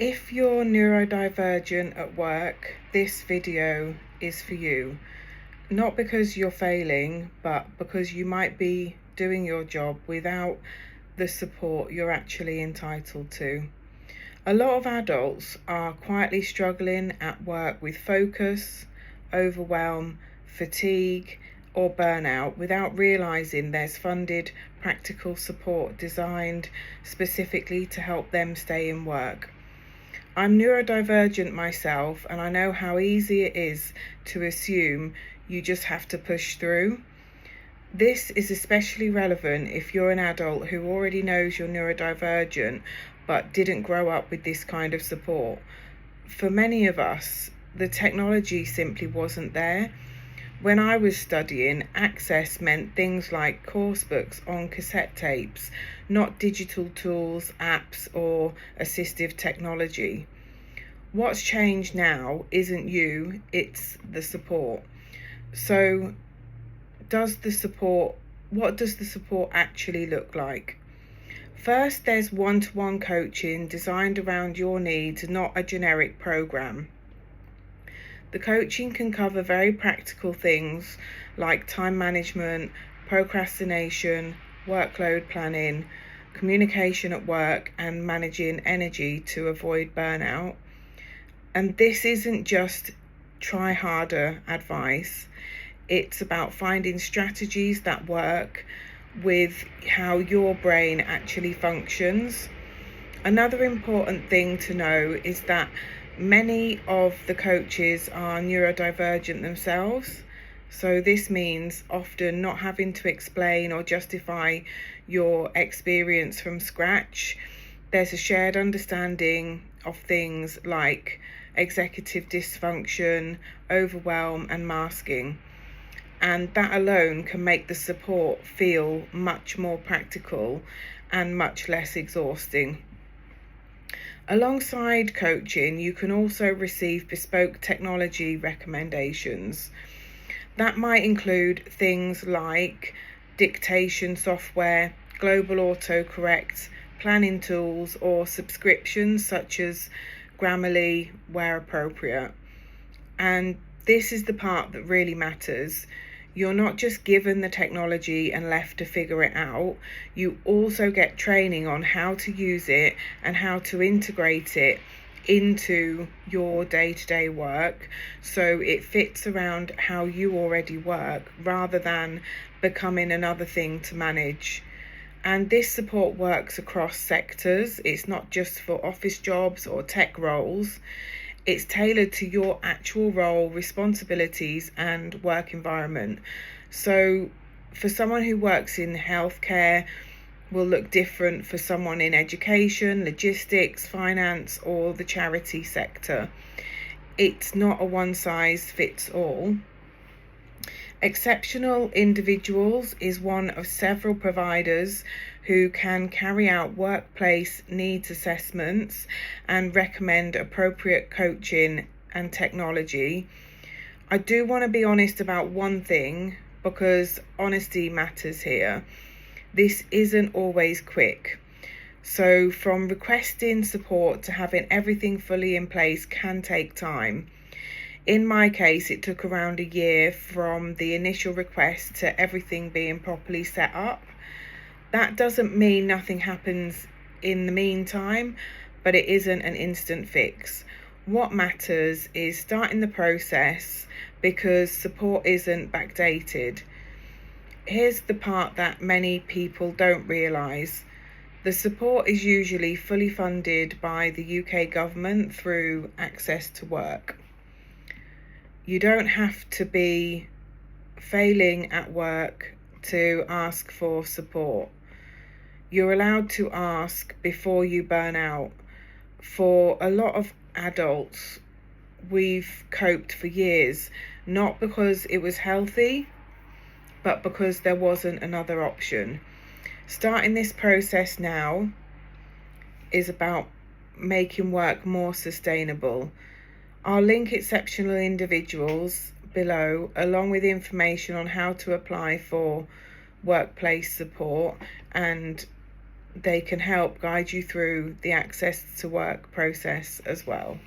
If you're neurodivergent at work, this video is for you. Not because you're failing, but because you might be doing your job without the support you're actually entitled to. A lot of adults are quietly struggling at work with focus, overwhelm, fatigue, or burnout without realising there's funded, practical support designed specifically to help them stay in work. I'm neurodivergent myself, and I know how easy it is to assume you just have to push through. This is especially relevant if you're an adult who already knows you're neurodivergent but didn't grow up with this kind of support. For many of us, the technology simply wasn't there. When I was studying, access meant things like course books on cassette tapes, not digital tools, apps, or assistive technology. What's changed now isn't you, it's the support. So, what does the support actually look like? First, there's one-to-one coaching designed around your needs, not a generic program. The coaching can cover very practical things like time management, procrastination, workload planning, communication at work, and managing energy to avoid burnout. And this isn't just try harder advice. It's about finding strategies that work with how your brain actually functions. Another important thing to know is that many of the coaches are neurodivergent themselves. So this means often not having to explain or justify your experience from scratch. There's a shared understanding of things like executive dysfunction, overwhelm, and masking. And that alone can make the support feel much more practical and much less exhausting. Alongside coaching, you can also receive bespoke technology recommendations. That might include things like dictation software, global autocorrect, planning tools, or subscriptions such as Grammarly where appropriate. And this is the part that really matters. You're not just given the technology and left to figure it out. You also get training on how to use it and how to integrate it into your day-to-day work so it fits around how you already work rather than becoming another thing to manage. And this support works across sectors. It's not just for office jobs or tech roles. It's tailored to your actual role, responsibilities, and work environment. So for someone who works in healthcare, will look different for someone in education, logistics, finance, or the charity sector. It's not a one-size-fits-all. Exceptional Individuals is one of several providers who can carry out workplace needs assessments and recommend appropriate coaching and technology. I do want to be honest about one thing because honesty matters here. This isn't always quick. So from requesting support to having everything fully in place can take time. In my case, it took around a year from the initial request to everything being properly set up. That doesn't mean nothing happens in the meantime, but it isn't an instant fix. What matters is starting the process because support isn't backdated. Here's the part that many people don't realise. The support is usually fully funded by the UK government through Access to Work. You don't have to be failing at work to ask for support. You're allowed to ask before you burn out. For a lot of adults, we've coped for years, not because it was healthy, but because there wasn't another option. Starting this process now is about making work more sustainable. I'll link Exceptional Individuals below, along with information on how to apply for workplace support and they can help guide you through the access to work process as well.